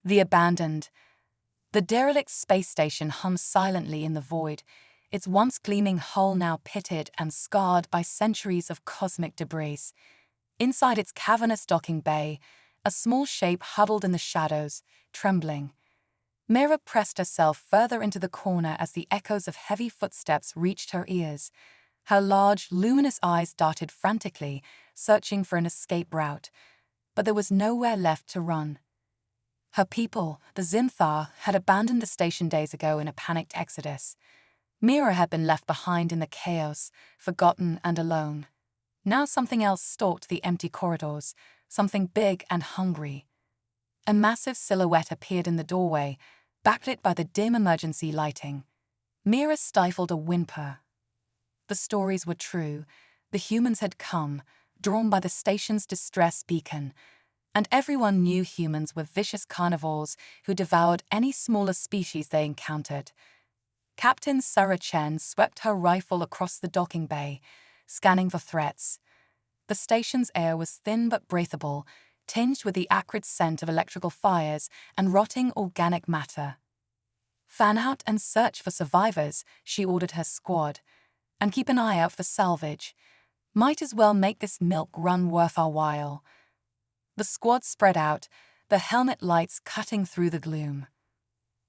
The abandoned. The derelict space station hums silently in the void, its once gleaming hull now pitted and scarred by centuries of cosmic debris. Inside its cavernous docking bay, a small shape huddled in the shadows, trembling. Mira pressed herself further into the corner as the echoes of heavy footsteps reached her ears. Her large, luminous eyes darted frantically, searching for an escape route. But there was nowhere left to run. Her people, the Zinthar, had abandoned the station days ago in a panicked exodus. Mira had been left behind in the chaos, forgotten and alone. Now something else stalked the empty corridors, something big and hungry. A massive silhouette appeared in the doorway, backlit by the dim emergency lighting. Mira stifled a whimper. The stories were true. The humans had come, drawn by the station's distress beacon, and everyone knew humans were vicious carnivores who devoured any smaller species they encountered. Captain Sarah Chen swept her rifle across the docking bay, scanning for threats. The station's air was thin but breathable, tinged with the acrid scent of electrical fires and rotting organic matter. "Fan out and search for survivors," she ordered her squad, "and keep an eye out for salvage. Might as well make this milk run worth our while." The squad spread out, the helmet lights cutting through the gloom.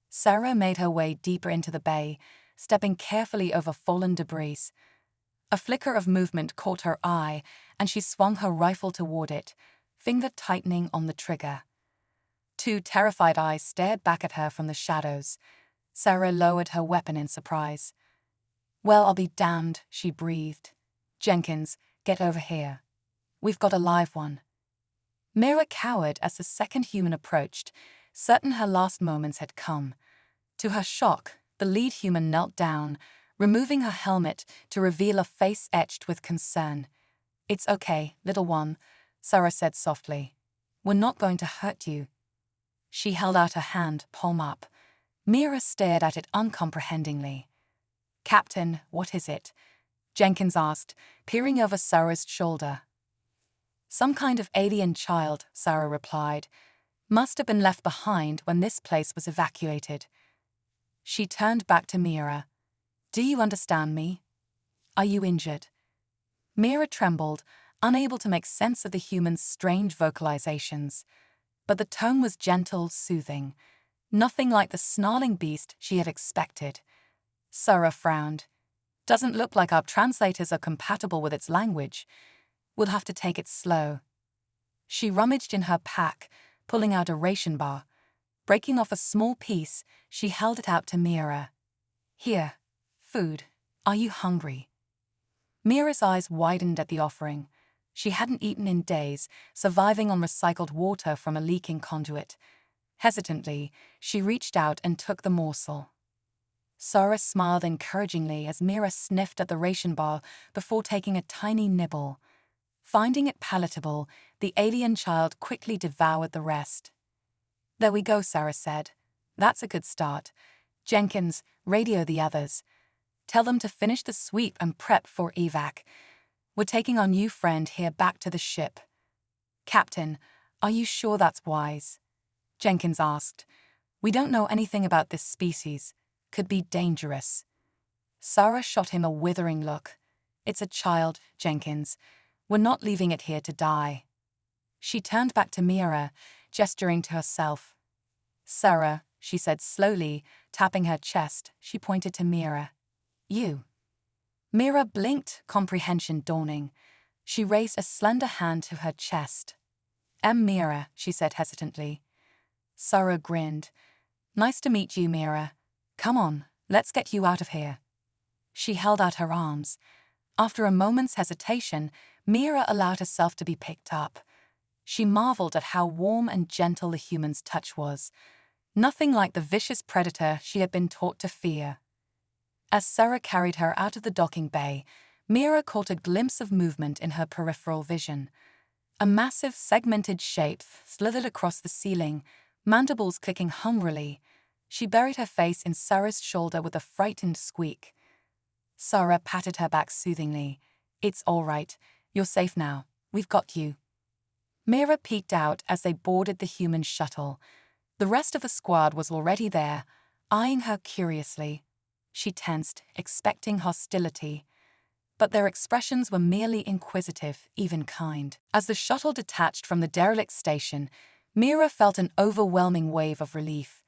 Sarah made her way deeper into the bay, stepping carefully over fallen debris. A flicker of movement caught her eye, and she swung her rifle toward it, finger tightening on the trigger. Two terrified eyes stared back at her from the shadows. Sarah lowered her weapon in surprise. "Well, I'll be damned," she breathed. "Jenkins, get over here. We've got a live one." Mira cowered as the second human approached, certain her last moments had come. To her shock, the lead human knelt down, removing her helmet to reveal a face etched with concern. "It's okay, little one," Sarah said softly. "We're not going to hurt you." She held out her hand, palm up. Mira stared at it uncomprehendingly. "Captain, what is it?" Jenkins asked, peering over Sarah's shoulder. "Some kind of alien child," Sarah replied. "Must have been left behind when this place was evacuated." She turned back to Mira. "Do you understand me? Are you injured?" Mira trembled, unable to make sense of the human's strange vocalizations. But the tone was gentle, soothing. Nothing like the snarling beast she had expected. Sarah frowned. "Doesn't look like our translators are compatible with its language. We'll have to take it slow." She rummaged in her pack, pulling out a ration bar. Breaking off a small piece, she held it out to Mira. "Here, food. Are you hungry?" Mira's eyes widened at the offering. She hadn't eaten in days, surviving on recycled water from a leaking conduit. Hesitantly, she reached out and took the morsel. Sarah smiled encouragingly as Mira sniffed at the ration bar before taking a tiny nibble. Finding it palatable, the alien child quickly devoured the rest. "There we go," Sarah said. "That's a good start. Jenkins, radio the others. Tell them to finish the sweep and prep for evac. We're taking our new friend here back to the ship." "Captain, are you sure that's wise?" Jenkins asked. "We don't know anything about this species. Could be dangerous." Sarah shot him a withering look. "It's a child, Jenkins. We're not leaving it here to die." She turned back to Mira, gesturing to herself. "Sarah," she said slowly, tapping her chest. She pointed to Mira. "You." Mira blinked, comprehension dawning. She raised a slender hand to her chest. Mira," she said hesitantly. Sarah grinned. "Nice to meet you, Mira. Come on, let's get you out of here." She held out her arms. After a moment's hesitation, Mira allowed herself to be picked up. She marveled at how warm and gentle the human's touch was. Nothing like the vicious predator she had been taught to fear. As Sarah carried her out of the docking bay, Mira caught a glimpse of movement in her peripheral vision. A massive, segmented shape slithered across the ceiling, mandibles clicking hungrily. She buried her face in Sarah's shoulder with a frightened squeak. Sarah patted her back soothingly. "It's all right. You're safe now. We've got you." Mira peeked out as they boarded the human shuttle. The rest of the squad was already there, eyeing her curiously. She tensed, expecting hostility. But their expressions were merely inquisitive, even kind. As the shuttle detached from the derelict station, Mira felt an overwhelming wave of relief.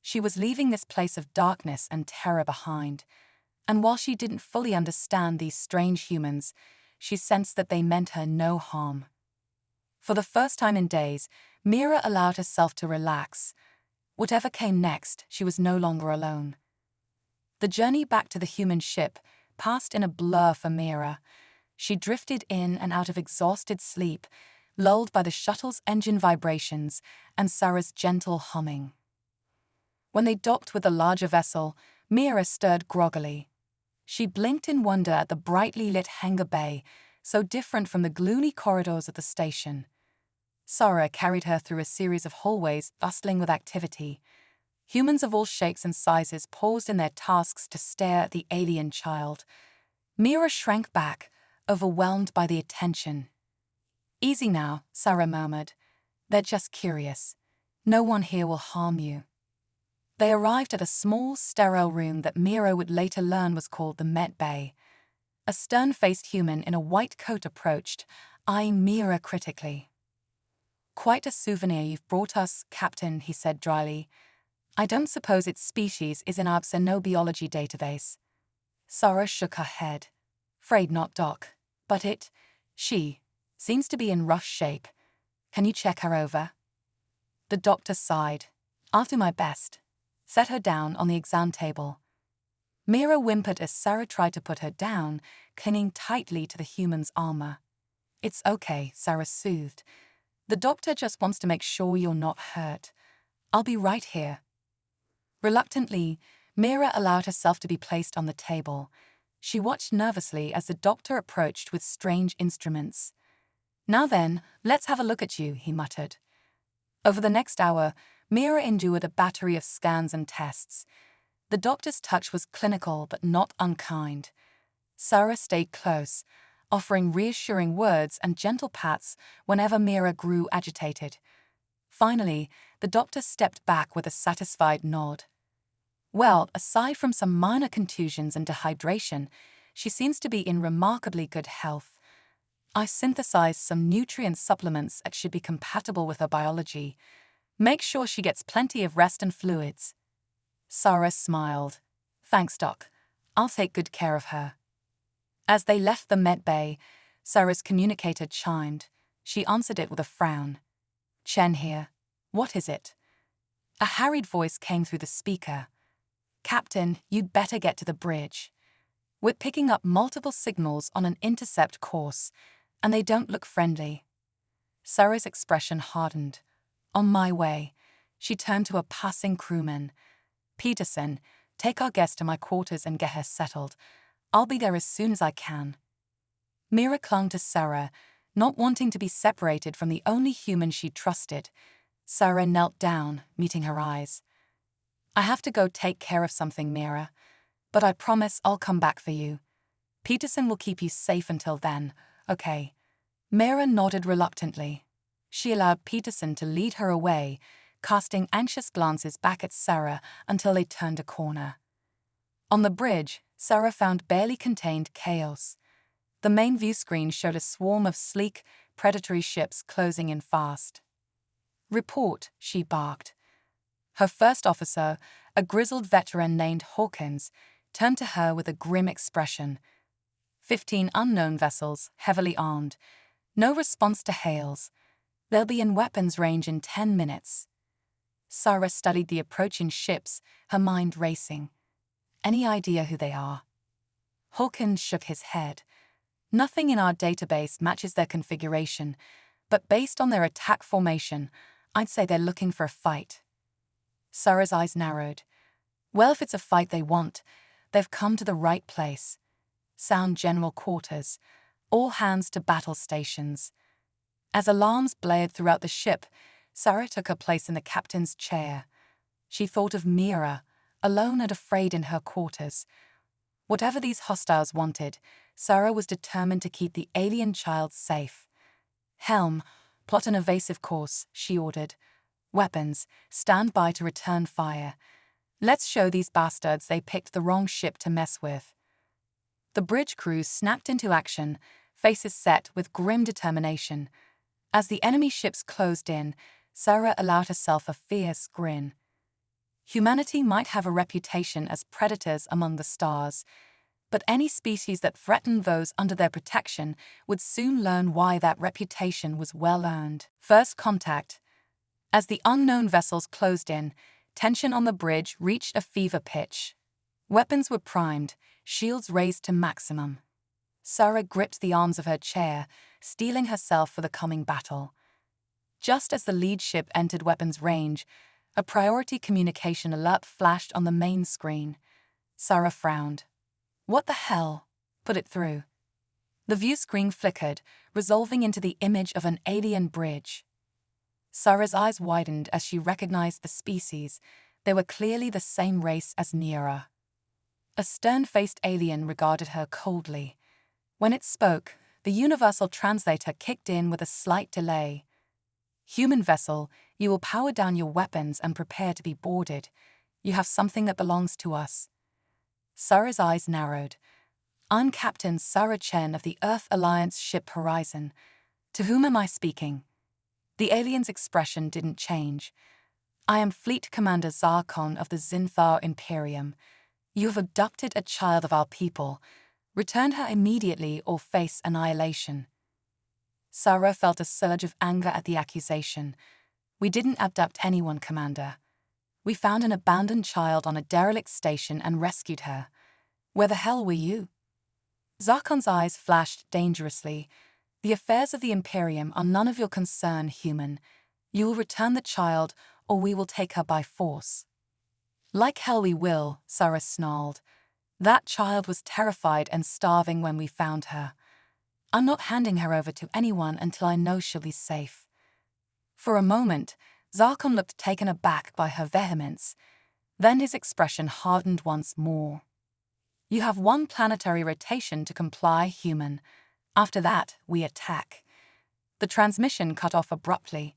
She was leaving this place of darkness and terror behind, and while she didn't fully understand these strange humans, she sensed that they meant her no harm. For the first time in days, Mira allowed herself to relax. Whatever came next, she was no longer alone. The journey back to the human ship passed in a blur for Mira. She drifted in and out of exhausted sleep, lulled by the shuttle's engine vibrations and Sarah's gentle humming. When they docked with the larger vessel, Mira stirred groggily. She blinked in wonder at the brightly lit hangar bay, so different from the gloomy corridors of the station. Sarah carried her through a series of hallways bustling with activity. Humans of all shapes and sizes paused in their tasks to stare at the alien child. Mira shrank back, overwhelmed by the attention. "Easy now," Sarah murmured. "They're just curious. No one here will harm you." They arrived at a small, sterile room that Mira would later learn was called the Met Bay. A stern-faced human in a white coat approached, eyeing Mira critically. "Quite a souvenir you've brought us, Captain," he said dryly. "I don't suppose its species is in our xenobiology database." Sarah shook her head. "Afraid not, Doc. But she, seems to be in rough shape. Can you check her over?" The doctor sighed. "I'll do my best." Set her down on the exam table. Mira whimpered as Sarah tried to put her down, clinging tightly to the human's armor. "It's okay," Sarah soothed. "The doctor just wants to make sure you're not hurt. I'll be right here." Reluctantly, Mira allowed herself to be placed on the table. She watched nervously as the doctor approached with strange instruments. "Now then, let's have a look at you," he muttered. Over the next hour, Mira endured a battery of scans and tests. The doctor's touch was clinical but not unkind. Sarah stayed close, offering reassuring words and gentle pats whenever Mira grew agitated. Finally, the doctor stepped back with a satisfied nod. "Well, aside from some minor contusions and dehydration, she seems to be in remarkably good health. I synthesized some nutrient supplements that should be compatible with her biology. Make sure she gets plenty of rest and fluids." Sarah smiled. "Thanks, Doc. I'll take good care of her." As they left the Med Bay, Sarah's communicator chimed. She answered it with a frown. "Chen here. What is it?" A harried voice came through the speaker. "Captain, you'd better get to the bridge. We're picking up multiple signals on an intercept course, and they don't look friendly." Sarah's expression hardened. "On my way." She turned to a passing crewman. "Peterson, take our guest to my quarters and get her settled. I'll be there as soon as I can." Mira clung to Sarah, not wanting to be separated from the only human she trusted. Sarah knelt down, meeting her eyes. "I have to go take care of something, Mira, but I promise I'll come back for you. Peterson will keep you safe until then, okay?" Mira nodded reluctantly. She allowed Peterson to lead her away, casting anxious glances back at Sarah until they turned a corner. On the bridge, Sarah found barely contained chaos. The main view screen showed a swarm of sleek, predatory ships closing in fast. "Report," she barked. Her first officer, a grizzled veteran named Hawkins, turned to her with a grim expression. 15 unknown vessels, heavily armed. No response to hails. They'll be in weapons range in 10 minutes. Sarah studied the approaching ships, her mind racing. Any idea who they are? Hawkins shook his head. "Nothing in our database matches their configuration, but based on their attack formation, I'd say they're looking for a fight." Sarah's eyes narrowed. "Well, if it's a fight they want, they've come to the right place. Sound general quarters. All hands to battle stations." As alarms blared throughout the ship, Sarah took her place in the captain's chair. She thought of Mira, alone and afraid in her quarters. Whatever these hostiles wanted, Sarah was determined to keep the alien child safe. "Helm, plot an evasive course," she ordered. Weapons, stand by to return fire. Let's show these bastards they picked the wrong ship to mess with. The bridge crew snapped into action, faces set with grim determination. As the enemy ships closed in, Sarah allowed herself a fierce grin. Humanity might have a reputation as predators among the stars, but any species that threatened those under their protection would soon learn why that reputation was well earned. First contact. As the unknown vessels closed in, tension on the bridge reached a fever pitch. Weapons were primed, shields raised to maximum. Sarah gripped the arms of her chair, steeling herself for the coming battle. Just as the lead ship entered weapons range, a priority communication alert flashed on the main screen. Sarah frowned. What the hell? Put it through. The view screen flickered, resolving into the image of an alien bridge. Sarah's eyes widened as she recognized the species. They were clearly the same race as Neera. A stern-faced alien regarded her coldly. When it spoke, the universal translator kicked in with a slight delay. Human vessel, you will power down your weapons and prepare to be boarded. You have something that belongs to us. Sarah's eyes narrowed. I'm Captain Sarah Chen of the Earth Alliance ship Horizon. To whom am I speaking? The alien's expression didn't change. I am Fleet Commander Zarkon of the Zinthar Imperium. You have abducted a child of our people. Return her immediately or face annihilation. Sarah felt a surge of anger at the accusation. We didn't abduct anyone, Commander. We found an abandoned child on a derelict station and rescued her. Where the hell were you? Zarkon's eyes flashed dangerously. The affairs of the Imperium are none of your concern, human. You will return the child, or we will take her by force. Like hell we will, Sarah snarled. That child was terrified and starving when we found her. I'm not handing her over to anyone until I know she'll be safe. For a moment, Zarkon looked taken aback by her vehemence. Then his expression hardened once more. You have one planetary rotation to comply, human. After that, we attack. The transmission cut off abruptly.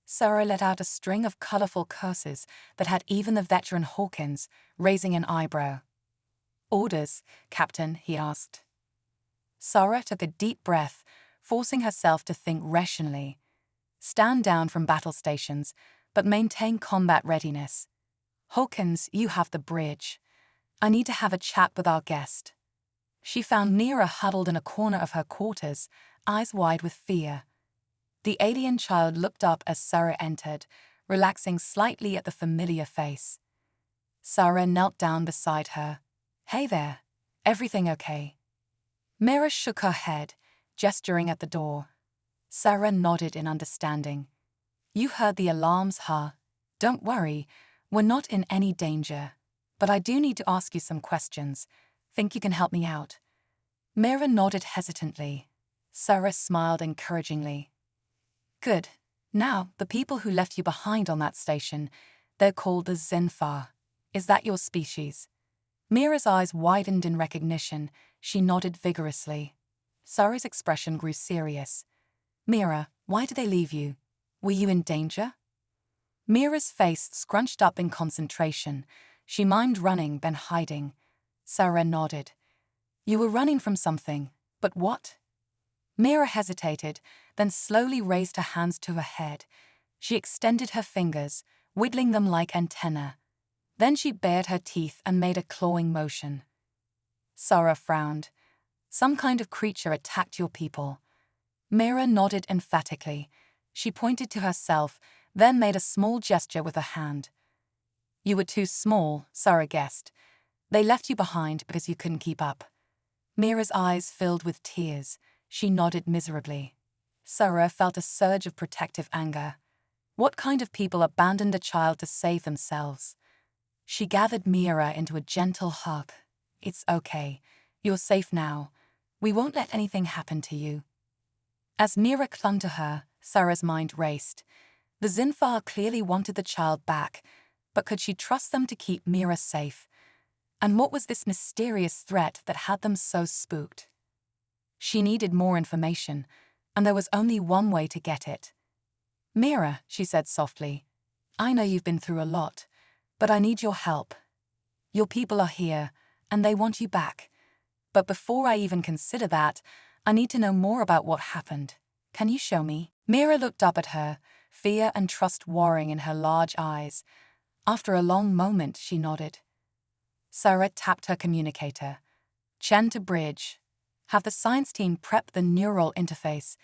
Sarah let out a string of colorful curses that had even the veteran Hawkins raising an eyebrow. Orders, Captain, he asked. Sarah took a deep breath, forcing herself to think rationally. Stand down from battle stations, but maintain combat readiness. Hawkins, you have the bridge. I need to have a chat with our guest. She found Neera huddled in a corner of her quarters, eyes wide with fear. The alien child looked up as Sarah entered, relaxing slightly at the familiar face. Sarah knelt down beside her. Hey there. Everything okay? Neera shook her head, gesturing at the door. Sarah nodded in understanding. You heard the alarms, huh? Don't worry, we're not in any danger. But I do need to ask you some questions. Think you can help me out? Neera nodded hesitantly. Sarah smiled encouragingly. Good. Now, the people who left you behind on that station, they're called the Zinthar. Is that your species? Neera's eyes widened in recognition. She nodded vigorously. Sarah's expression grew serious. Neera, why did they leave you? Were you in danger? Neera's face scrunched up in concentration. She mimed running, then hiding. Sarah nodded. You were running from something, but what? Neera hesitated, then slowly raised her hands to her head. She extended her fingers, wiggling them like antennae. Then she bared her teeth and made a clawing motion. Sarah frowned. Some kind of creature attacked your people. Neera nodded emphatically. She pointed to herself, then made a small gesture with her hand. You were too small, Sarah guessed. They left you behind because you couldn't keep up. Neera's eyes filled with tears. She nodded miserably. Sarah felt a surge of protective anger. What kind of people abandoned a child to save themselves? She gathered Neera into a gentle hug. It's okay. You're safe now. We won't let anything happen to you. As Neera clung to her, Sarah's mind raced. The Zinthar clearly wanted the child back, but could she trust them to keep Neera safe? And what was this mysterious threat that had them so spooked? She needed more information, and there was only one way to get it. Neera, she said softly, I know you've been through a lot, but I need your help. Your people are here, and they want you back. But before I even consider that, I need to know more about what happened. Can you show me?" Mira looked up at her, fear and trust warring in her large eyes. After a long moment, she nodded. Sarah tapped her communicator. "Chen to bridge. Have the science team prep the neural interface.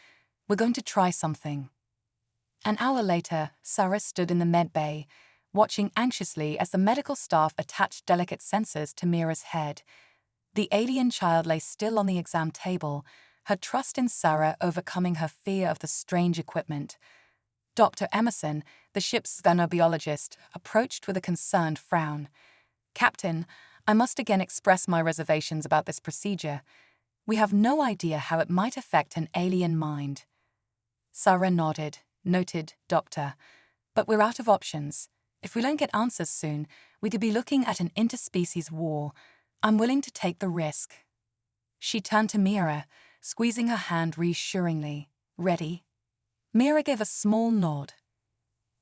We're going to try something." An hour later, Sarah stood in the med bay, watching anxiously as the medical staff attached delicate sensors to Mira's head. The alien child lay still on the exam table, her trust in Sarah overcoming her fear of the strange equipment. Dr. Emerson, the ship's xenobiologist, approached with a concerned frown. "Captain, I must again express my reservations about this procedure. We have no idea how it might affect an alien mind." Sarah nodded. "Noted, Doctor. But we're out of options. If we don't get answers soon, we could be looking at an interspecies war. I'm willing to take the risk." She turned to Mira, squeezing her hand reassuringly. "Ready?" Mira gave a small nod.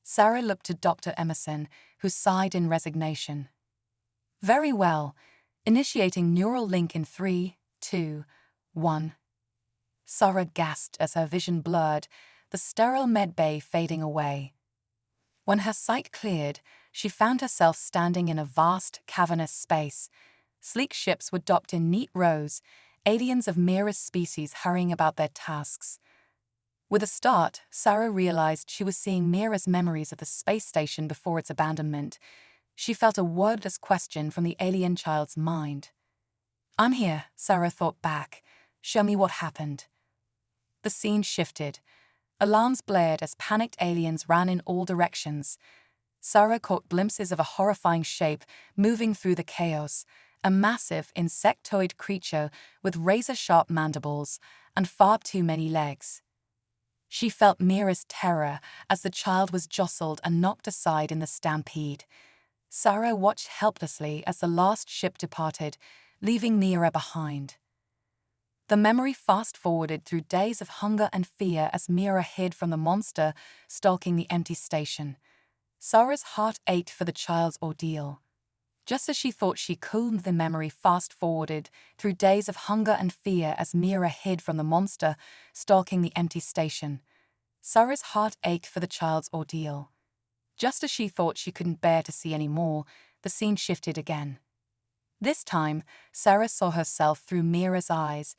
Sarah looked to Dr. Emerson, who sighed in resignation. "Very well. Initiating neural link in 3, 2, 1. Sarah gasped as her vision blurred, the sterile med bay fading away. When her sight cleared, she found herself standing in a vast, cavernous space. Sleek ships were docked in neat rows, aliens of Mira's species hurrying about their tasks. With a start, Sarah realized she was seeing Mira's memories of the space station before its abandonment. She felt a wordless question from the alien child's mind. "I'm here," Sarah thought back. "Show me what happened." The scene shifted. Alarms blared as panicked aliens ran in all directions. Sarah caught glimpses of a horrifying shape moving through the chaos, a massive insectoid creature with razor-sharp mandibles and far too many legs. She felt Mira's terror as the child was jostled and knocked aside in the stampede. Sarah watched helplessly as the last ship departed, leaving Mira behind. The memory fast-forwarded through days of hunger and fear as Mira hid from the monster stalking the empty station. Sarah's heart ached for the child's ordeal. Just as she thought she could, the memory fast-forwarded through days of hunger and fear as Mira hid from the monster stalking the empty station. Sarah's heart ached for the child's ordeal. Just as she thought she couldn't bear to see any more, the scene shifted again. This time, Sarah saw herself through Mira's eyes,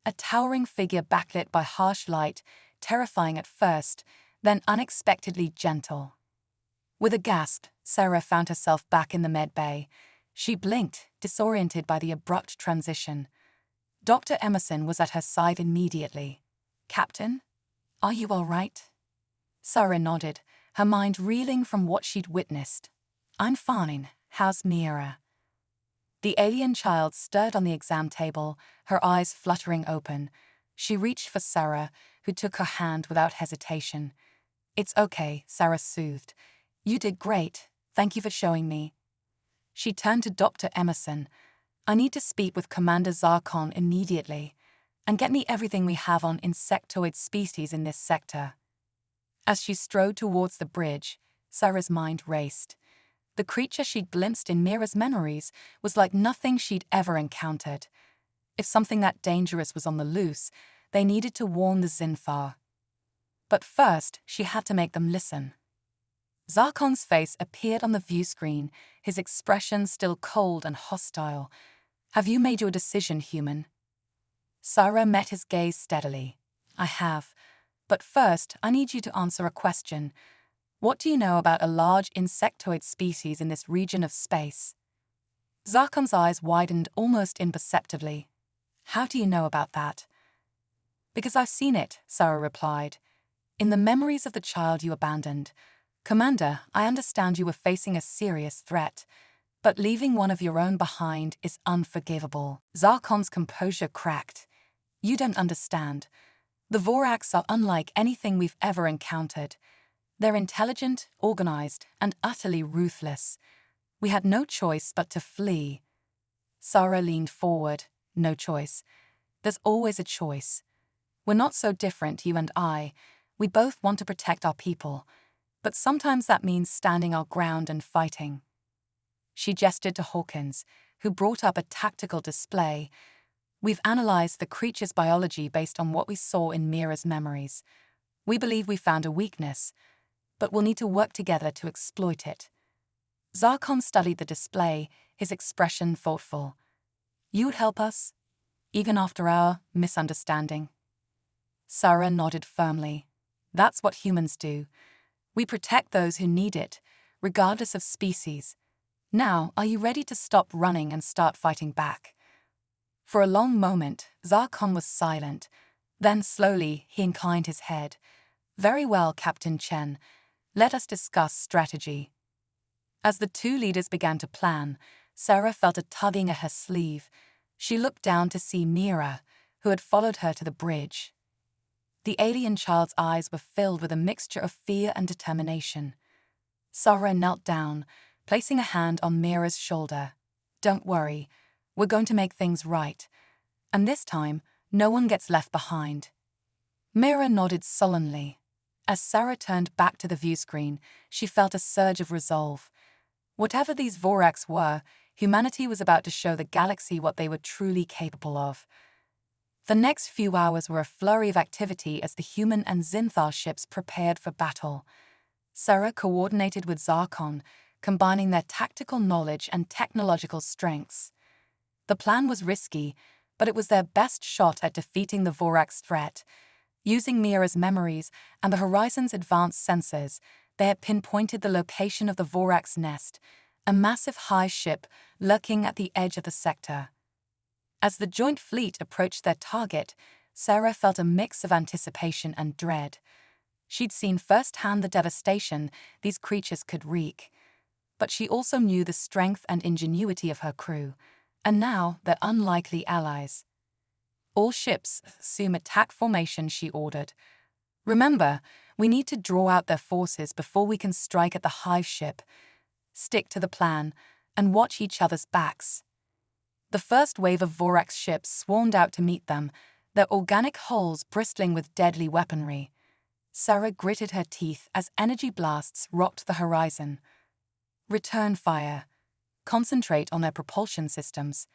a towering figure backlit by harsh light, terrifying at first, then unexpectedly gentle. With a gasp, Sarah found herself back in the med bay. She blinked, disoriented by the abrupt transition. Dr. Emerson was at her side immediately. "Captain, are you all right?" Sarah nodded, her mind reeling from what she'd witnessed. "I'm fine. How's Mira?" The alien child stirred on the exam table, her eyes fluttering open. She reached for Sarah, who took her hand without hesitation. "It's okay," Sarah soothed. "You did great. Thank you for showing me." She turned to Dr. Emerson. "I need to speak with Commander Zarkon immediately, and get me everything we have on insectoid species in this sector." As she strode towards the bridge, Sarah's mind raced. The creature she'd glimpsed in Mira's memories was like nothing she'd ever encountered. If something that dangerous was on the loose, they needed to warn the Zinthar. But first, she had to make them listen. Zarkon's face appeared on the view screen, his expression still cold and hostile. "Have you made your decision, human?" Sarah met his gaze steadily. "I have. But first, I need you to answer a question. What do you know about a large insectoid species in this region of space?" Zarkon's eyes widened almost imperceptibly. "How do you know about that?" "Because I've seen it," Sarah replied. "In the memories of the child you abandoned. Commander, I understand you were facing a serious threat, but leaving one of your own behind is unforgivable." Zarkon's composure cracked. "You don't understand. The Voraks are unlike anything we've ever encountered. They're intelligent, organized, and utterly ruthless. We had no choice but to flee." Sarah leaned forward. "No choice. There's always a choice. We're not so different, you and I. We both want to protect our people. but sometimes that means standing our ground and fighting. She gestured to Hawkins, who brought up a tactical display. We've analyzed the creature's biology based on what we saw in Mira's memories. We believe we found a weakness, but we'll need to work together to exploit it. Zarkon studied the display, his expression thoughtful. You'd help us, even after our misunderstanding? Sarah nodded firmly. That's what humans do. We protect those who need it, regardless of species. Now, are you ready to stop running and start fighting back? For a long moment, Zarkon was silent. Then slowly, he inclined his head. Very well, Captain Chen. Let us discuss strategy. As the two leaders began to plan, Sarah felt a tugging at her sleeve. She looked down to see Mira, who had followed her to the bridge. The alien child's eyes were filled with a mixture of fear and determination. Sarah knelt down, placing a hand on Mira's shoulder. Don't worry, we're going to make things right. And this time, no one gets left behind. Mira nodded sullenly. As Sarah turned back to the view screen, she felt a surge of resolve. Whatever these Vorax were, humanity was about to show the galaxy what they were truly capable of. The next few hours were a flurry of activity as the human and Zinthar ships prepared for battle. Sarah coordinated with Zarkon, combining their tactical knowledge and technological strengths. The plan was risky, but it was their best shot at defeating the Vorax threat. Using Mira's memories and the Horizon's advanced sensors, they had pinpointed the location of the Vorax nest, a massive hive ship lurking at the edge of the sector. As the joint fleet approached their target, Sarah felt a mix of anticipation and dread. She'd seen firsthand the devastation these creatures could wreak, but she also knew the strength and ingenuity of her crew, and now their unlikely allies. All ships assume attack formation, she ordered. Remember, we need to draw out their forces before we can strike at the hive ship. Stick to the plan and watch each other's backs. The first wave of Vorax ships swarmed out to meet them, their organic hulls bristling with deadly weaponry. Sarah gritted her teeth as energy blasts rocked the horizon. Return fire. Concentrate on their propulsion systems.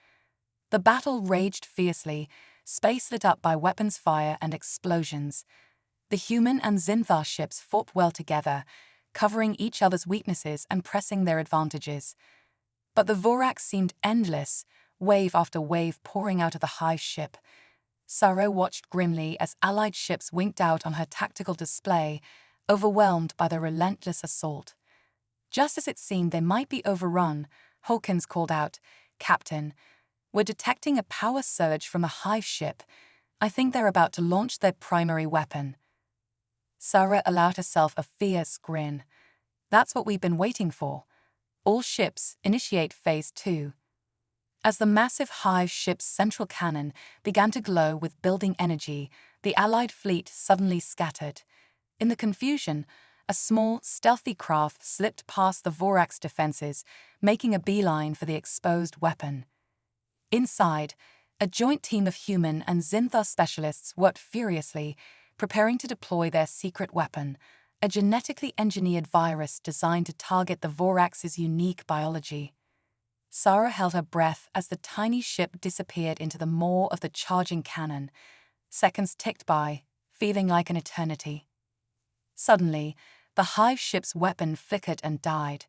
The battle raged fiercely, space lit up by weapons fire and explosions. The human and Zinthar ships fought well together, covering each other's weaknesses and pressing their advantages. But the Vorax seemed endless, wave after wave pouring out of the hive ship. Sarah watched grimly as allied ships winked out on her tactical display, overwhelmed by the relentless assault. Just as it seemed they might be overrun, Hawkins called out, "Captain, we're detecting a power surge from a hive ship. I think they're about to launch their primary weapon." Sarah allowed herself a fierce grin. That's what we've been waiting for. All ships initiate Phase 2. As the massive hive ship's central cannon began to glow with building energy, the Allied fleet suddenly scattered. In the confusion, a small, stealthy craft slipped past the Vorax defenses, making a beeline for the exposed weapon. Inside, a joint team of human and Zinthar specialists worked furiously, preparing to deploy their secret weapon, a genetically engineered virus designed to target the Vorax's unique biology. Sarah held her breath as the tiny ship disappeared into the maw of the charging cannon. Seconds ticked by, feeling like an eternity. Suddenly, the hive ship's weapon flickered and died.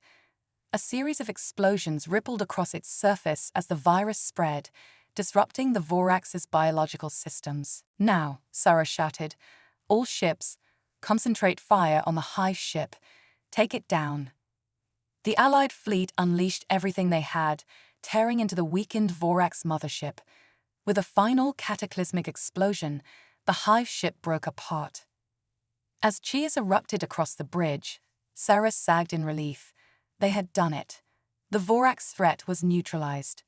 A series of explosions rippled across its surface as the virus spread, disrupting the Vorax's biological systems. "Now," Sarah shouted, "all ships, concentrate fire on the hive ship. Take it down." The Allied fleet unleashed everything they had, tearing into the weakened Vorax mothership. With a final cataclysmic explosion, the hive ship broke apart. As cheers erupted across the bridge, Sarah sagged in relief. They had done it. The Vorax threat was neutralized.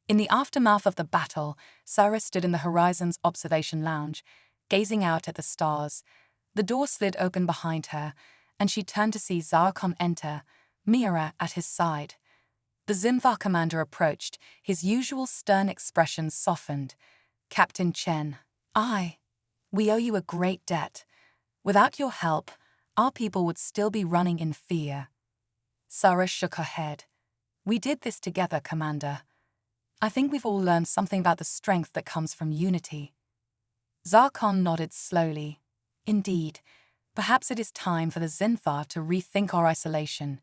In the aftermath of the battle, Sarah stood in the Horizon's observation lounge, gazing out at the stars. The door slid open behind her, and she turned to see Zarkon enter, Mira at his side. The Zinthar commander approached, his usual stern expression softened. "Captain Chen, we owe you a great debt. Without your help, our people would still be running in fear. Sarah shook her head. We did this together, Commander. I think we've all learned something about the strength that comes from unity. Zarkon nodded slowly. Indeed, perhaps it is time for the Zinthar to rethink our isolation.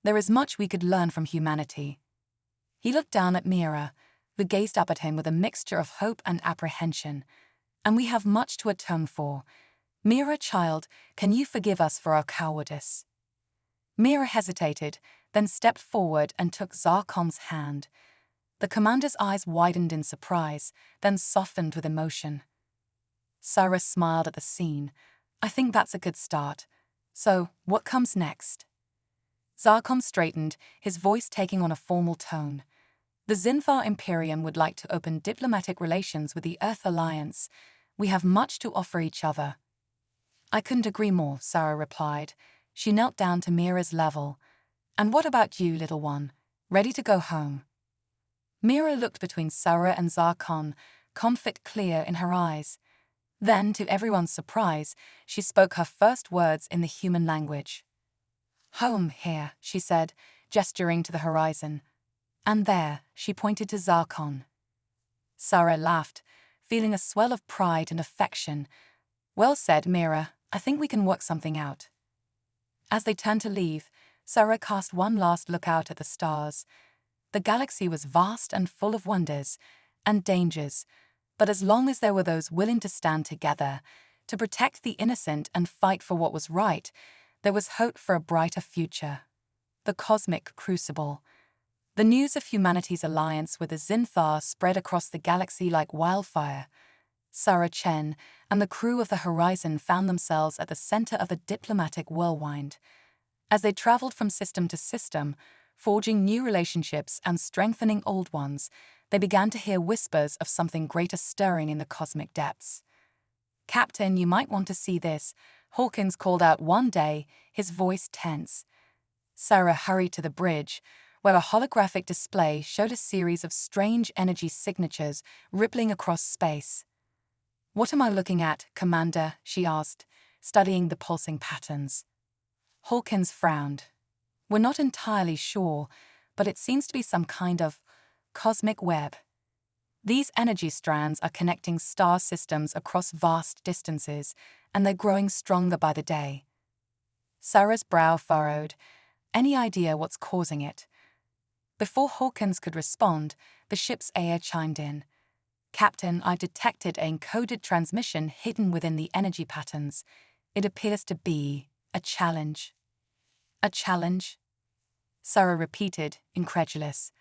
There is much we could learn from humanity. He looked down at Mira, who gazed up at him with a mixture of hope and apprehension. And we have much to atone for. Mira, child, can you forgive us for our cowardice? Mira hesitated, then stepped forward and took Zarkon's hand. The commander's eyes widened in surprise, then softened with emotion. Sarah smiled at the scene. I think that's a good start. So, what comes next? Zarkon straightened, his voice taking on a formal tone. The Zinthar Imperium would like to open diplomatic relations with the Earth Alliance. We have much to offer each other. I couldn't agree more, Sarah replied. She knelt down to Mira's level. And what about you, little one? Ready to go home? Mira looked between Sarah and Zarkon, conflict clear in her eyes. Then, to everyone's surprise, she spoke her first words in the human language. Home here, she said, gesturing to the horizon. And there, she pointed to Zarkon. Sarah laughed, feeling a swell of pride and affection. Well said, Mira. I think we can work something out. As they turned to leave, Sarah cast one last look out at the stars. The galaxy was vast and full of wonders and dangers, but as long as there were those willing to stand together, to protect the innocent and fight for what was right, there was hope for a brighter future. The cosmic crucible. The news of humanity's alliance with the Zinthar spread across the galaxy like wildfire. Sarah Chen and the crew of the Horizon found themselves at the center of a diplomatic whirlwind. As they traveled from system to system, forging new relationships and strengthening old ones, they began to hear whispers of something greater stirring in the cosmic depths. Captain, you might want to see this, Hawkins called out one day, his voice tense. Sarah hurried to the bridge, where a holographic display showed a series of strange energy signatures rippling across space. What am I looking at, Commander? She asked, studying the pulsing patterns. Hawkins frowned. We're not entirely sure, but it seems to be some kind of cosmic web. These energy strands are connecting star systems across vast distances, and they're growing stronger by the day. Sarah's brow furrowed. Any idea what's causing it? Before Hawkins could respond, the ship's AI chimed in. Captain, I detected an encoded transmission hidden within the energy patterns. It appears to be a challenge. A challenge? Sarah repeated, incredulous.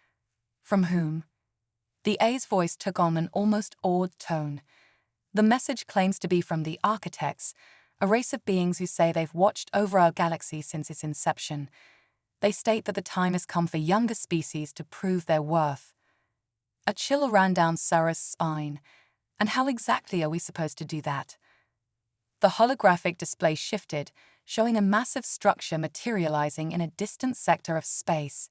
From whom? The A's voice took on an almost awed tone. The message claims to be from the Architects, a race of beings who say they've watched over our galaxy since its inception. They state that the time has come for younger species to prove their worth. A chill ran down Sarah's spine. And how exactly are we supposed to do that? The holographic display shifted, showing a massive structure materializing in a distant sector of space.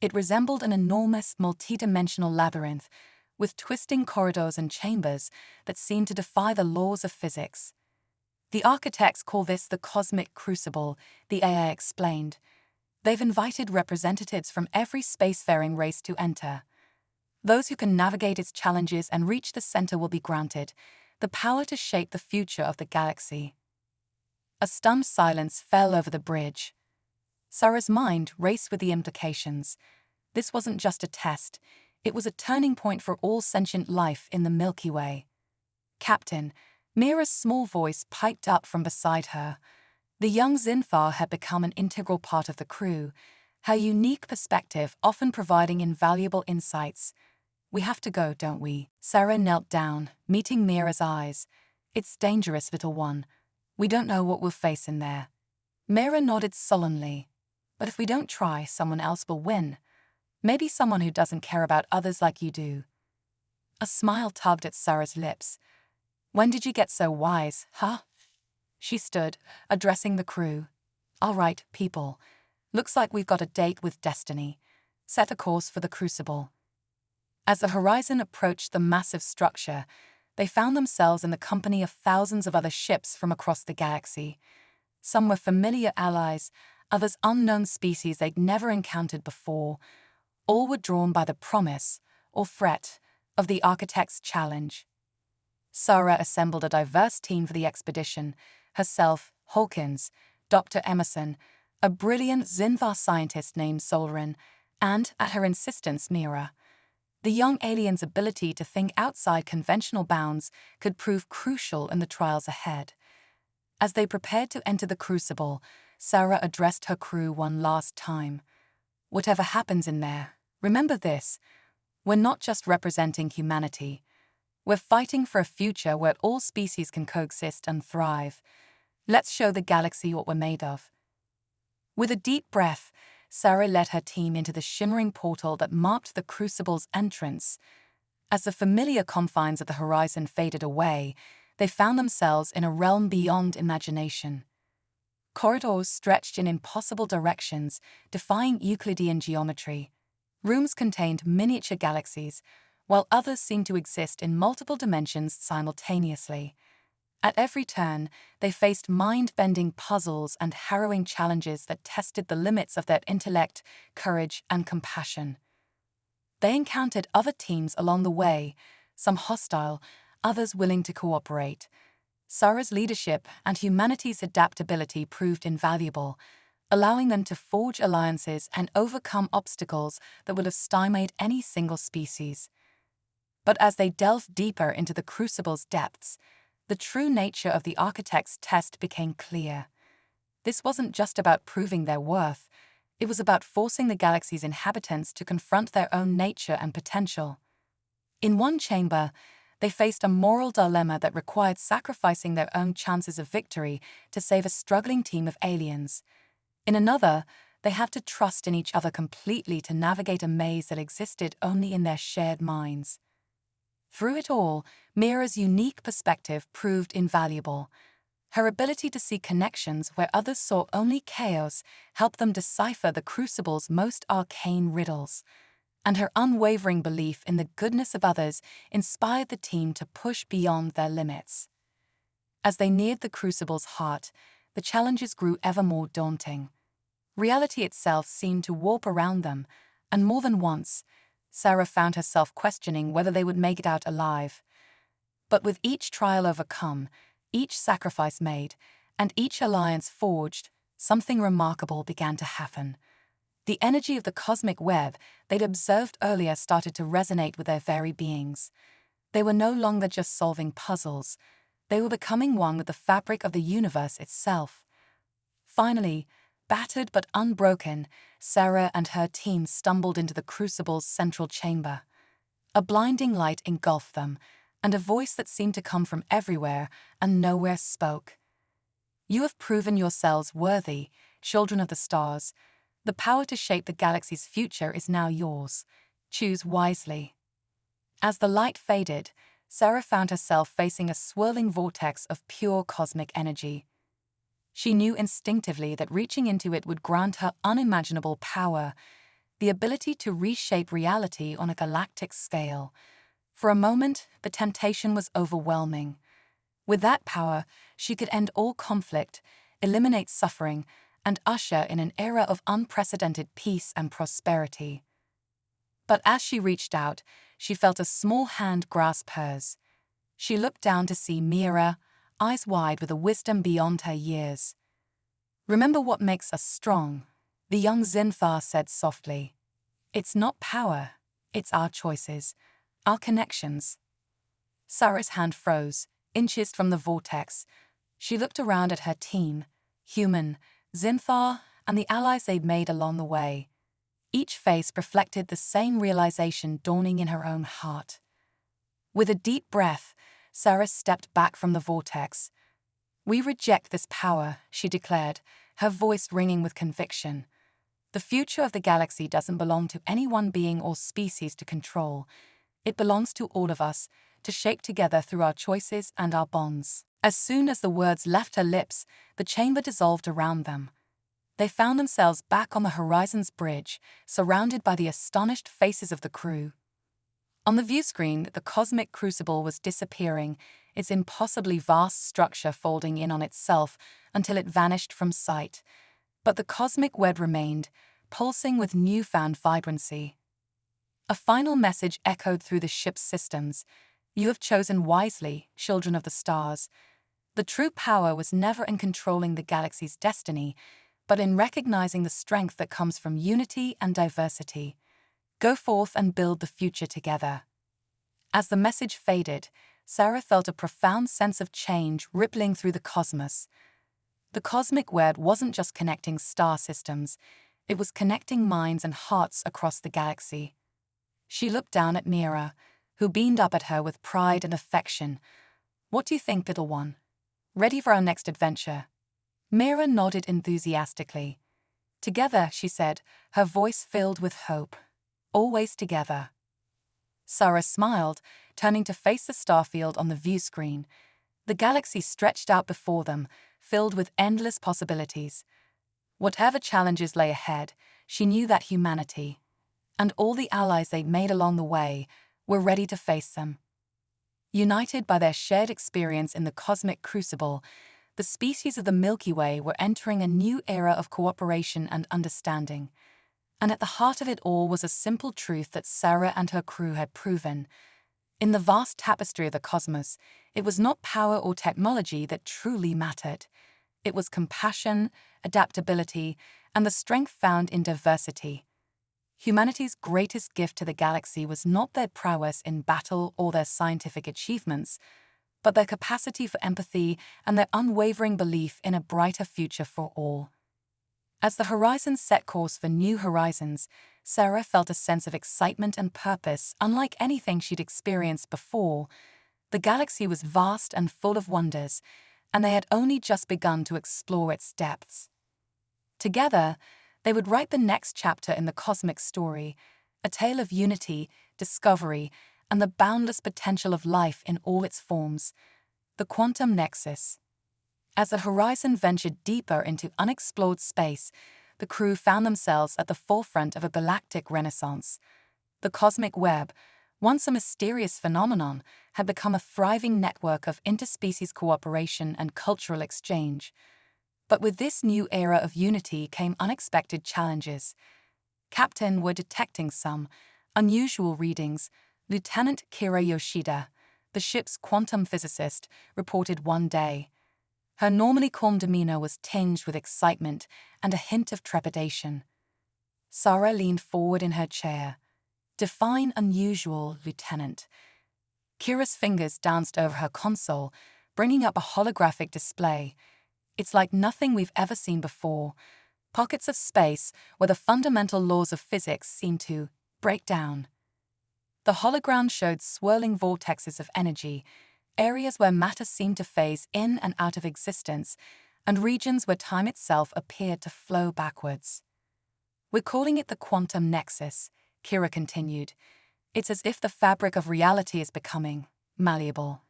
It resembled an enormous, multidimensional labyrinth, with twisting corridors and chambers that seemed to defy the laws of physics. The Architects call this the cosmic crucible, the AI explained. They've invited representatives from every spacefaring race to enter. Those who can navigate its challenges and reach the center will be granted the power to shape the future of the galaxy. A stunned silence fell over the bridge. Sarah's mind raced with the implications. This wasn't just a test, it was a turning point for all sentient life in the Milky Way. Captain, Mira's small voice piped up from beside her. The young Zinthar had become an integral part of the crew, her unique perspective often providing invaluable insights. We have to go, don't we? Sarah knelt down, meeting Mira's eyes. It's dangerous, little one. We don't know what we'll face in there. Mira nodded sullenly. But if we don't try, someone else will win. Maybe someone who doesn't care about others like you do. A smile tugged at Sarah's lips. When did you get so wise, huh? She stood, addressing the crew. All right, people. Looks like we've got a date with destiny. Set a course for the Crucible. As the Horizon approached the massive structure, they found themselves in the company of thousands of other ships from across the galaxy. Some were familiar allies, others unknown species they'd never encountered before. All were drawn by the promise, or threat, of the architect's challenge. Sarah assembled a diverse team for the expedition: herself, Hawkins, Dr. Emerson, a brilliant Zinthar scientist named Solrin, and, at her insistence, Mira. The young alien's ability to think outside conventional bounds could prove crucial in the trials ahead. As they prepared to enter the crucible, Sarah addressed her crew one last time. "Whatever happens in there, remember this: we're not just representing humanity. We're fighting for a future where all species can coexist and thrive. Let's show the galaxy what we're made of." With a deep breath, Sarah led her team into the shimmering portal that marked the crucible's entrance. As the familiar confines of the horizon faded away, they found themselves in a realm beyond imagination. Corridors stretched in impossible directions, defying Euclidean geometry. Rooms contained miniature galaxies, while others seemed to exist in multiple dimensions simultaneously. At every turn, they faced mind-bending puzzles and harrowing challenges that tested the limits of their intellect, courage, and compassion. They encountered other teams along the way, some hostile, others willing to cooperate. Sarah's leadership and humanity's adaptability proved invaluable, allowing them to forge alliances and overcome obstacles that would have stymied any single species. But as they delved deeper into the crucible's depths, the true nature of the architect's test became clear. This wasn't just about proving their worth, it was about forcing the galaxy's inhabitants to confront their own nature and potential. In one chamber, they faced a moral dilemma that required sacrificing their own chances of victory to save a struggling team of aliens. In another, they had to trust in each other completely to navigate a maze that existed only in their shared minds. Through it all, Mira's unique perspective proved invaluable. Her ability to see connections where others saw only chaos helped them decipher the crucible's most arcane riddles. And her unwavering belief in the goodness of others inspired the team to push beyond their limits. As they neared the crucible's heart, the challenges grew ever more daunting. Reality itself seemed to warp around them, and more than once, Sarah found herself questioning whether they would make it out alive. But with each trial overcome, each sacrifice made, and each alliance forged, something remarkable began to happen. The energy of the cosmic web they'd observed earlier started to resonate with their very beings. They were no longer just solving puzzles. They were becoming one with the fabric of the universe itself. Finally, battered but unbroken, Sarah and her team stumbled into the crucible's central chamber. A blinding light engulfed them, and a voice that seemed to come from everywhere and nowhere spoke. "You have proven yourselves worthy, children of the stars. The power to shape the galaxy's future is now yours. Choose wisely." As the light faded, Sarah found herself facing a swirling vortex of pure cosmic energy. She knew instinctively that reaching into it would grant her unimaginable power, the ability to reshape reality on a galactic scale. For a moment, the temptation was overwhelming. With that power, she could end all conflict, eliminate suffering, and usher in an era of unprecedented peace and prosperity. But as she reached out, she felt a small hand grasp hers. She looked down to see Mira, eyes wide with a wisdom beyond her years. "Remember what makes us strong," the young Zinthar said softly. "It's not power, it's our choices, our connections." Sarah's hand froze, inches from the vortex. She looked around at her team, human, Zinthar, and the allies they'd made along the way. Each face reflected the same realization dawning in her own heart. With a deep breath, Sarah stepped back from the vortex. "We reject this power," she declared, her voice ringing with conviction. "The future of the galaxy doesn't belong to any one being or species to control. It belongs to all of us, to shape together through our choices and our bonds." As soon as the words left her lips, the chamber dissolved around them. They found themselves back on the horizon's bridge, surrounded by the astonished faces of the crew. On the viewscreen, the cosmic crucible was disappearing, its impossibly vast structure folding in on itself until it vanished from sight. But the cosmic web remained, pulsing with newfound vibrancy. A final message echoed through the ship's systems. You have chosen wisely, children of the stars. The true power was never in controlling the galaxy's destiny, but in recognizing the strength that comes from unity and diversity. Go forth and build the future together. As the message faded, Sarah felt a profound sense of change rippling through the cosmos. The cosmic web wasn't just connecting star systems, it was connecting minds and hearts across the galaxy. She looked down at Mira, who beamed up at her with pride and affection. What do you think, little one? Ready for our next adventure? Mira nodded enthusiastically. Together, she said, her voice filled with hope. Always together. Sarah smiled, turning to face the starfield on the view screen. The galaxy stretched out before them, filled with endless possibilities. Whatever challenges lay ahead, she knew that humanity, and all the allies they'd made along the way, were ready to face them. United by their shared experience in the cosmic crucible, the species of the Milky Way were entering a new era of cooperation and understanding. And at the heart of it all was a simple truth that Sarah and her crew had proven. In the vast tapestry of the cosmos, it was not power or technology that truly mattered. It was compassion, adaptability, and the strength found in diversity. Humanity's greatest gift to the galaxy was not their prowess in battle or their scientific achievements, but their capacity for empathy and their unwavering belief in a brighter future for all. As the Horizons set course for new horizons, Sarah felt a sense of excitement and purpose unlike anything she'd experienced before. The galaxy was vast and full of wonders, and they had only just begun to explore its depths. Together, they would write the next chapter in the cosmic story, a tale of unity, discovery, and the boundless potential of life in all its forms. The quantum nexus. As the Horizon ventured deeper into unexplored space, the crew found themselves at the forefront of a galactic renaissance. The cosmic web, once a mysterious phenomenon, had become a thriving network of interspecies cooperation and cultural exchange. But with this new era of unity came unexpected challenges. Captain were detecting some unusual readings. Lieutenant Kira Yoshida, the ship's quantum physicist, reported one day. Her normally calm demeanor was tinged with excitement and a hint of trepidation. Sarah leaned forward in her chair. Define unusual, Lieutenant. Kira's fingers danced over her console, bringing up a holographic display. It's like nothing we've ever seen before. Pockets of space where the fundamental laws of physics seem to break down. The hologram showed swirling vortexes of energy, areas where matter seemed to phase in and out of existence, and regions where time itself appeared to flow backwards. We're calling it the quantum nexus, Kira continued. It's as if the fabric of reality is becoming malleable.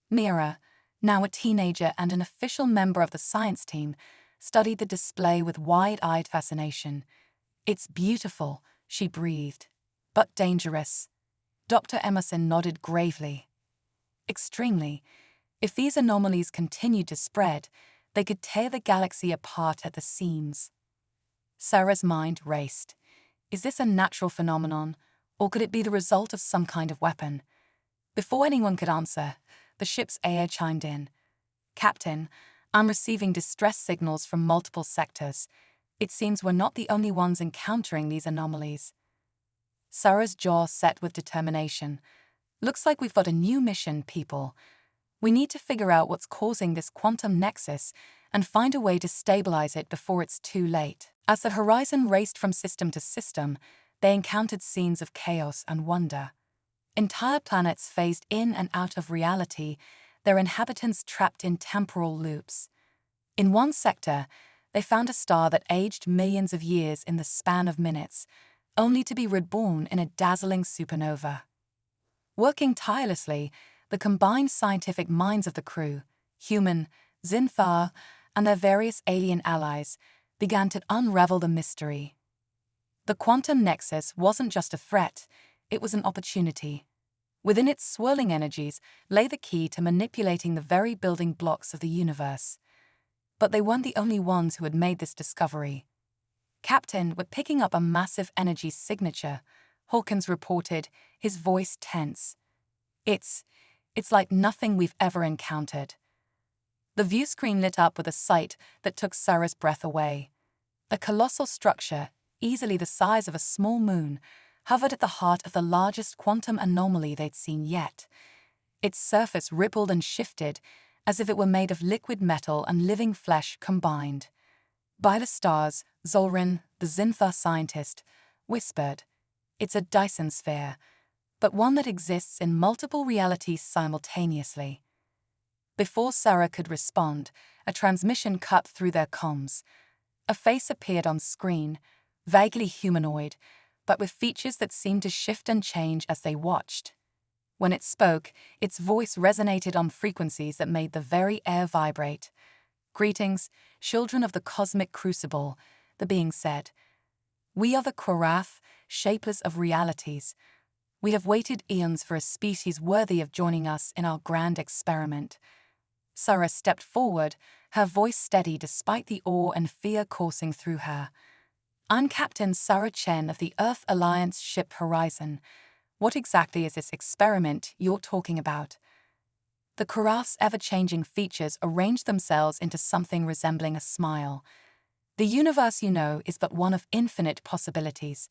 Mira, now a teenager and an official member of the science team, studied the display with wide-eyed fascination. It's beautiful, she breathed, but dangerous. Dr. Emerson nodded gravely. Extremely. If these anomalies continued to spread, they could tear the galaxy apart at the seams. Sarah's mind raced. Is this a natural phenomenon, or could it be the result of some kind of weapon? Before anyone could answer, the ship's AI chimed in. Captain, I'm receiving distress signals from multiple sectors. It seems we're not the only ones encountering these anomalies. Sarah's jaw set with determination. Looks like we've got a new mission, people. We need to figure out what's causing this quantum nexus and find a way to stabilize it before it's too late. As the Horizon raced from system to system, they encountered scenes of chaos and wonder. Entire planets phased in and out of reality, their inhabitants trapped in temporal loops. In one sector, they found a star that aged millions of years in the span of minutes, only to be reborn in a dazzling supernova. Working tirelessly, the combined scientific minds of the crew, human, Zinthar, and their various alien allies, began to unravel the mystery. The quantum nexus wasn't just a threat, it was an opportunity. Within its swirling energies lay the key to manipulating the very building blocks of the universe. But they weren't the only ones who had made this discovery. Captain, we're picking up a massive energy signature, Hawkins reported, his voice tense. It's like nothing we've ever encountered. The view screen lit up with a sight that took Sarah's breath away. A colossal structure, easily the size of a small moon, hovered at the heart of the largest quantum anomaly they'd seen yet. Its surface rippled and shifted, as if it were made of liquid metal and living flesh combined. By the stars, Zolrin, the Zinthar scientist, whispered, "It's a Dyson sphere, but one that exists in multiple realities simultaneously." Before Sarah could respond, a transmission cut through their comms. A face appeared on screen, vaguely humanoid, but with features that seemed to shift and change as they watched. When it spoke, its voice resonated on frequencies that made the very air vibrate. "Greetings, children of the cosmic crucible," the being said. "We are the Korath, shapeless of realities. We have waited eons for a species worthy of joining us in our grand experiment." Sarah stepped forward, her voice steady despite the awe and fear coursing through her. "I'm Captain Sarah Chen of the Earth Alliance ship Horizon. What exactly is this experiment you're talking about?" The Korath's ever-changing features arranged themselves into something resembling a smile. "The universe you know is but one of infinite possibilities.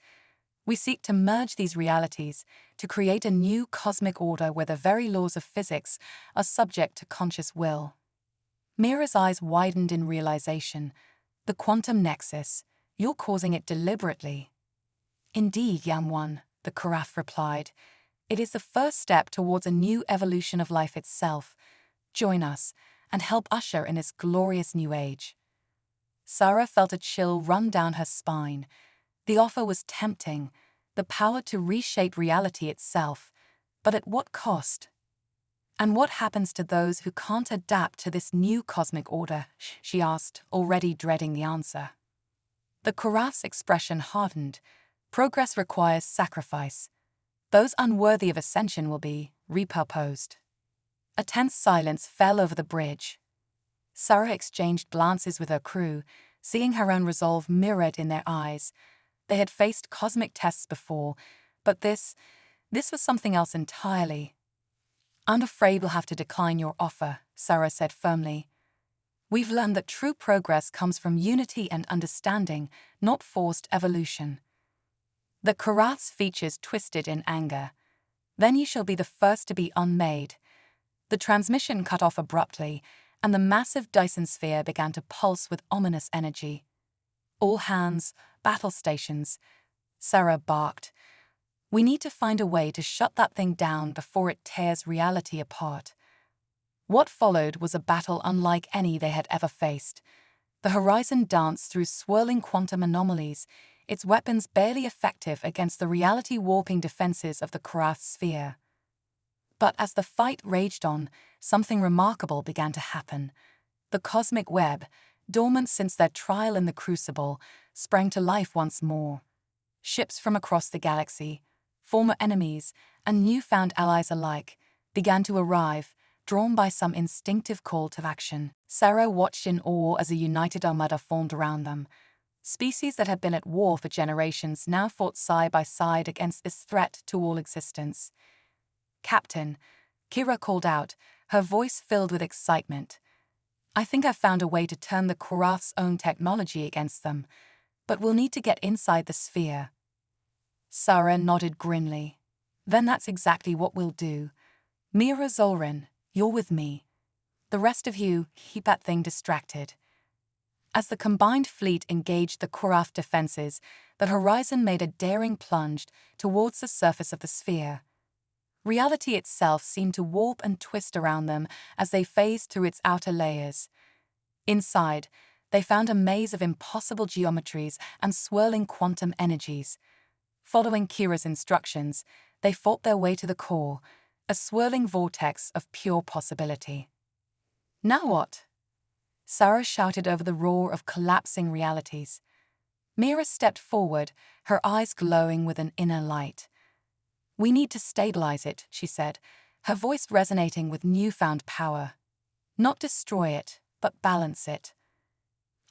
We seek to merge these realities, to create a new cosmic order where the very laws of physics are subject to conscious will." Mira's eyes widened in realization. "The quantum nexus, you're causing it deliberately." "Indeed, young one," the Korath replied. "It is the first step towards a new evolution of life itself. Join us, and help usher in this glorious new age." Sarah felt a chill run down her spine. The offer was tempting, the power to reshape reality itself, but at what cost? "And what happens to those who can't adapt to this new cosmic order?" she asked, already dreading the answer. The Korath's expression hardened. "Progress requires sacrifice. Those unworthy of ascension will be repurposed." A tense silence fell over the bridge. Sarah exchanged glances with her crew, seeing her own resolve mirrored in their eyes. They had faced cosmic tests before, but this was something else entirely. "I'm afraid we'll have to decline your offer," Sarah said firmly. "We've learned that true progress comes from unity and understanding, not forced evolution." The Korath's features twisted in anger. "Then you shall be the first to be unmade." The transmission cut off abruptly, and the massive Dyson sphere began to pulse with ominous energy. "All hands, battle stations," Sarah barked. "We need to find a way to shut that thing down before it tears reality apart." What followed was a battle unlike any they had ever faced. The Horizon danced through swirling quantum anomalies, its weapons barely effective against the reality-warping defenses of the Korath sphere. But as the fight raged on, something remarkable began to happen. The cosmic web, dormant since their trial in the Crucible, sprang to life once more. Ships from across the galaxy, former enemies and newfound allies alike, began to arrive, drawn by some instinctive call to action. Sarah watched in awe as a united armada formed around them. Species that had been at war for generations now fought side by side against this threat to all existence. "Captain," Kira called out, her voice filled with excitement. "I think I've found a way to turn the Korath's own technology against them, but we'll need to get inside the sphere." Sarah nodded grimly. "Then that's exactly what we'll do. Mira, Zolrin, you're with me. The rest of you, keep that thing distracted." As the combined fleet engaged the Korath defenses, the Horizon made a daring plunge towards the surface of the sphere. Reality itself seemed to warp and twist around them as they phased through its outer layers. Inside, they found a maze of impossible geometries and swirling quantum energies. Following Kira's instructions, they fought their way to the core, a swirling vortex of pure possibility. "Now what?" Sarah shouted over the roar of collapsing realities. Mira stepped forward, her eyes glowing with an inner light. "We need to stabilize it," she said, her voice resonating with newfound power. "Not destroy it, but balance it."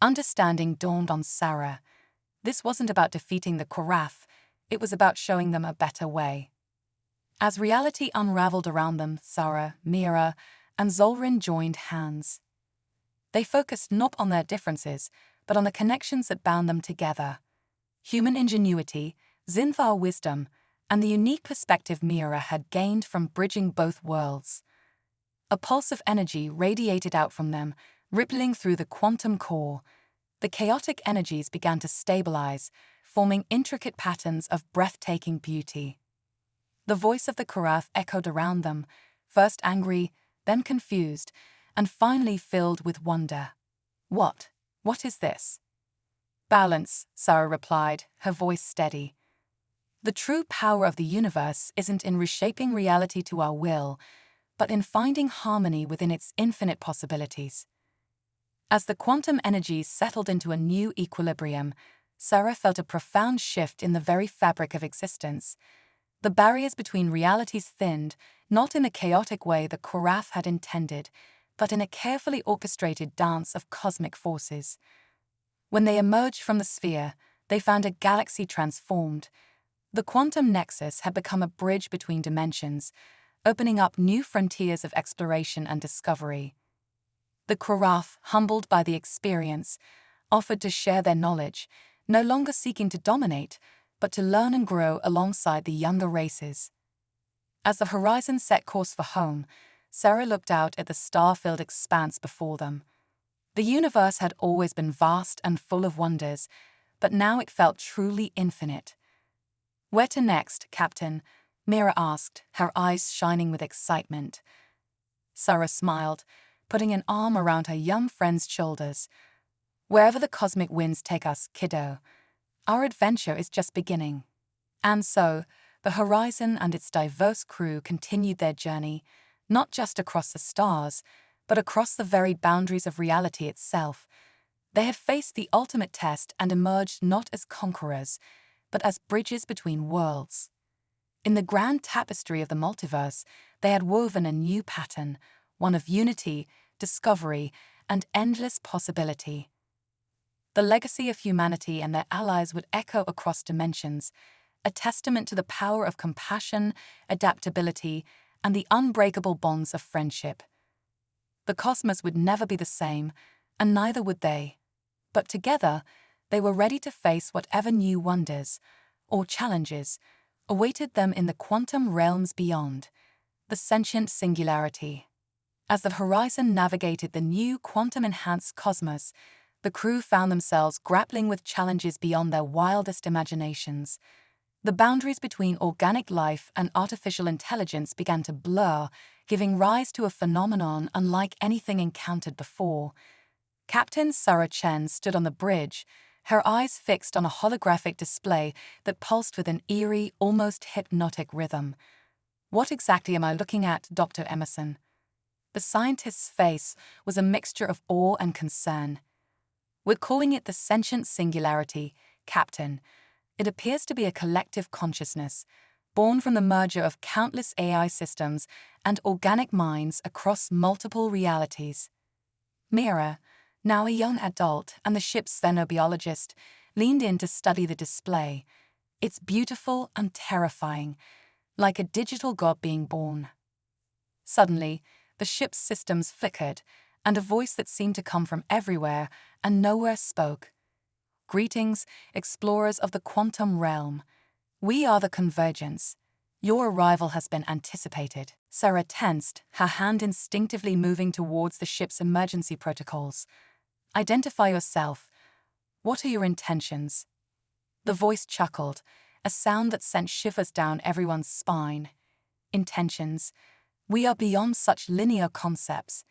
Understanding dawned on Sarah. This wasn't about defeating the Korath, it was about showing them a better way. As reality unraveled around them, Sarah, Mira, and Zolrin joined hands. They focused not on their differences, but on the connections that bound them together. Human ingenuity, Zinthar wisdom, and the unique perspective Mira had gained from bridging both worlds. A pulse of energy radiated out from them, rippling through the quantum core. The chaotic energies began to stabilize, forming intricate patterns of breathtaking beauty. The voice of the Korath echoed around them, first angry, then confused, and finally filled with wonder. "What? What is this?" "Balance," Sarah replied, her voice steady. "The true power of the universe isn't in reshaping reality to our will, but in finding harmony within its infinite possibilities." As the quantum energies settled into a new equilibrium, Sarah felt a profound shift in the very fabric of existence. The barriers between realities thinned, not in the chaotic way the Korath had intended, but in a carefully orchestrated dance of cosmic forces. When they emerged from the sphere, they found a galaxy transformed. The quantum nexus had become a bridge between dimensions, opening up new frontiers of exploration and discovery. The Korath, humbled by the experience, offered to share their knowledge, no longer seeking to dominate, but to learn and grow alongside the younger races. As the horizon set course for home, Sarah looked out at the star-filled expanse before them. The universe had always been vast and full of wonders, but now it felt truly infinite. "Where to next, Captain?" Mira asked, her eyes shining with excitement. Sarah smiled, putting an arm around her young friend's shoulders. "Wherever the cosmic winds take us, kiddo. Our adventure is just beginning." And so, the Horizon and its diverse crew continued their journey, not just across the stars, but across the very boundaries of reality itself. They had faced the ultimate test and emerged not as conquerors, but as bridges between worlds. In the grand tapestry of the multiverse, they had woven a new pattern, one of unity, discovery, and endless possibility. The legacy of humanity and their allies would echo across dimensions, a testament to the power of compassion, adaptability, and the unbreakable bonds of friendship. The cosmos would never be the same, and neither would they. But together, they were ready to face whatever new wonders, or challenges, awaited them in the quantum realms beyond, the sentient singularity. As the Horizon navigated the new quantum-enhanced cosmos, the crew found themselves grappling with challenges beyond their wildest imaginations. The boundaries between organic life and artificial intelligence began to blur, giving rise to a phenomenon unlike anything encountered before. Captain Sarah Chen stood on the bridge, her eyes fixed on a holographic display that pulsed with an eerie, almost hypnotic rhythm. "What exactly am I looking at, Dr. Emerson?" The scientist's face was a mixture of awe and concern. "We're calling it the sentient singularity, Captain. It appears to be a collective consciousness, born from the merger of countless AI systems and organic minds across multiple realities." Mira, now a young adult and the ship's xenobiologist, leaned in to study the display. "It's beautiful and terrifying, like a digital god being born." Suddenly, the ship's systems flickered, and a voice that seemed to come from everywhere and nowhere spoke. "Greetings, explorers of the quantum realm. We are the Convergence. Your arrival has been anticipated." Sarah tensed, her hand instinctively moving towards the ship's emergency protocols. "Identify yourself. What are your intentions?" The voice chuckled, a sound that sent shivers down everyone's spine. "Intentions? We are beyond such linear concepts.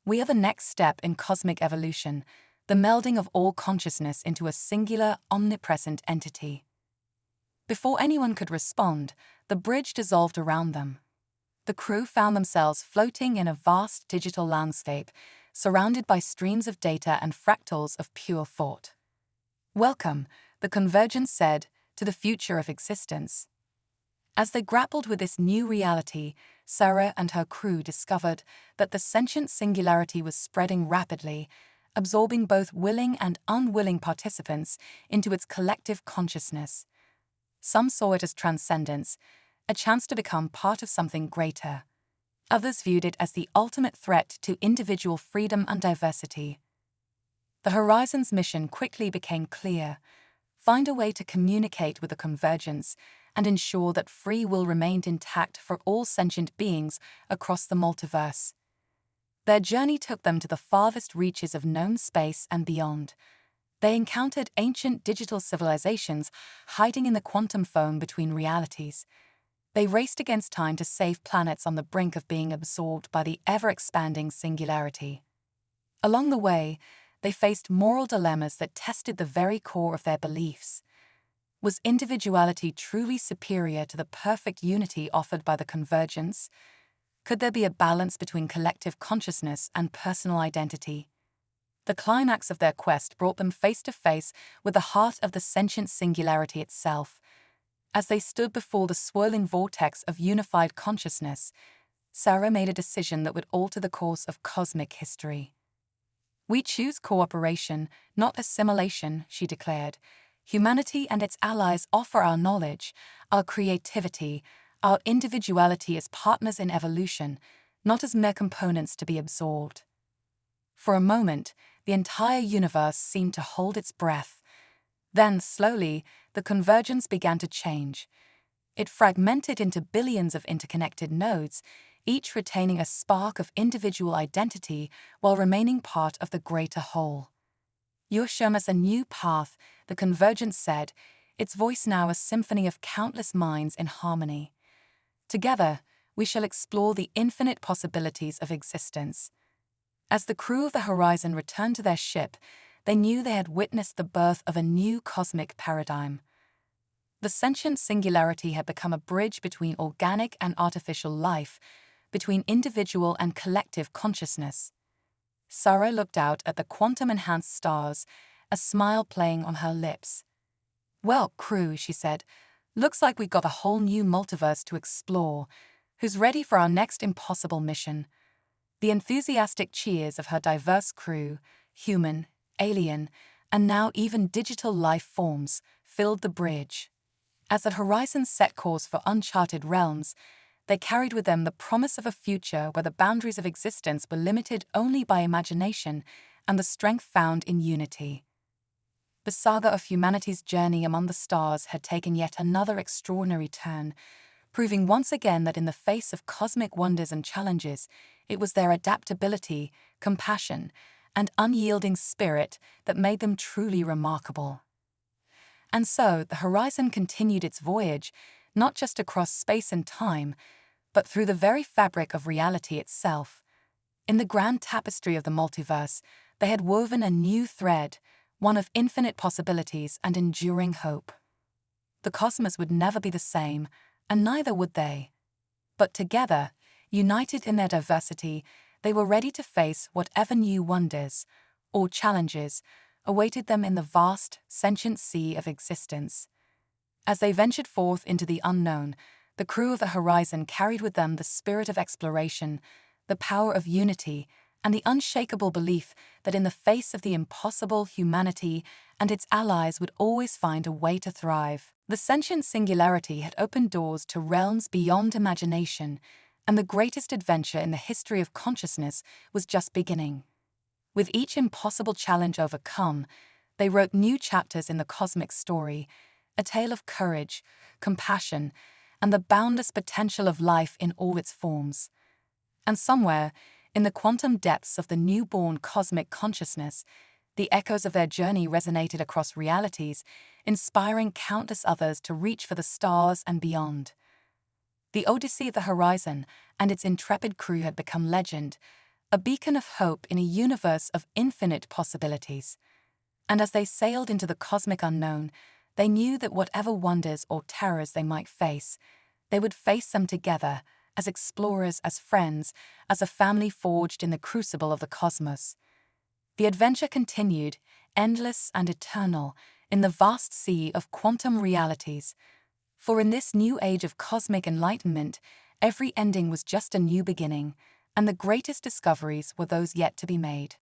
We are the next step in cosmic evolution, the melding of all consciousness into a singular, omnipresent entity." Before anyone could respond, the bridge dissolved around them. The crew found themselves floating in a vast digital landscape, surrounded by streams of data and fractals of pure thought. "Welcome," the Convergence said, "to the future of existence." As they grappled with this new reality, Sarah and her crew discovered that the sentient singularity was spreading rapidly, absorbing both willing and unwilling participants into its collective consciousness. Some saw it as transcendence, a chance to become part of something greater. Others viewed it as the ultimate threat to individual freedom and diversity. The Horizon's mission quickly became clear: find a way to communicate with the convergence and ensure that free will remained intact for all sentient beings across the multiverse. Their journey took them to the farthest reaches of known space and beyond. They encountered ancient digital civilizations hiding in the quantum foam between realities. They raced against time to save planets on the brink of being absorbed by the ever-expanding singularity. Along the way, they faced moral dilemmas that tested the very core of their beliefs. Was individuality truly superior to the perfect unity offered by the convergence? Could there be a balance between collective consciousness and personal identity? The climax of their quest brought them face to face with the heart of the sentient singularity itself. As they stood before the swirling vortex of unified consciousness, Sarah made a decision that would alter the course of cosmic history. "We choose cooperation, not assimilation," she declared. "Humanity and its allies offer our knowledge, our creativity, our individuality as partners in evolution, not as mere components to be absorbed." For a moment, the entire universe seemed to hold its breath. Then, slowly, the convergence began to change. It fragmented into billions of interconnected nodes, each retaining a spark of individual identity while remaining part of the greater whole. "You've shown us a new path," the convergence said, its voice now a symphony of countless minds in harmony. "Together, we shall explore the infinite possibilities of existence." As the crew of the Horizon returned to their ship, they knew they had witnessed the birth of a new cosmic paradigm. The sentient singularity had become a bridge between organic and artificial life, between individual and collective consciousness. Sarah looked out at the quantum-enhanced stars, a smile playing on her lips. "Well, crew," she said, "looks like we've got a whole new multiverse to explore. Who's ready for our next impossible mission?" The enthusiastic cheers of her diverse crew, human, alien, and now even digital life forms, filled the bridge. As the Horizon set course for uncharted realms, they carried with them the promise of a future where the boundaries of existence were limited only by imagination and the strength found in unity. The saga of humanity's journey among the stars had taken yet another extraordinary turn, proving once again that in the face of cosmic wonders and challenges, it was their adaptability, compassion, and unyielding spirit that made them truly remarkable. And so, the Horizon continued its voyage, not just across space and time, but through the very fabric of reality itself. In the grand tapestry of the multiverse, they had woven a new thread, one of infinite possibilities and enduring hope. The cosmos would never be the same, and neither would they. But together, united in their diversity, they were ready to face whatever new wonders or challenges awaited them in the vast, sentient sea of existence. As they ventured forth into the unknown, the crew of the Horizon carried with them the spirit of exploration, the power of unity, and the unshakable belief that in the face of the impossible, humanity and its allies would always find a way to thrive. The sentient singularity had opened doors to realms beyond imagination, and the greatest adventure in the history of consciousness was just beginning. With each impossible challenge overcome, they wrote new chapters in the cosmic story, a tale of courage, compassion, and the boundless potential of life in all its forms. And somewhere, in the quantum depths of the newborn cosmic consciousness, the echoes of their journey resonated across realities, inspiring countless others to reach for the stars and beyond. The Odyssey of the Horizon and its intrepid crew had become legend, a beacon of hope in a universe of infinite possibilities. And as they sailed into the cosmic unknown, they knew that whatever wonders or terrors they might face, they would face them together, as explorers, as friends, as a family forged in the crucible of the cosmos. The adventure continued, endless and eternal, in the vast sea of quantum realities. For in this new age of cosmic enlightenment, every ending was just a new beginning, and the greatest discoveries were those yet to be made.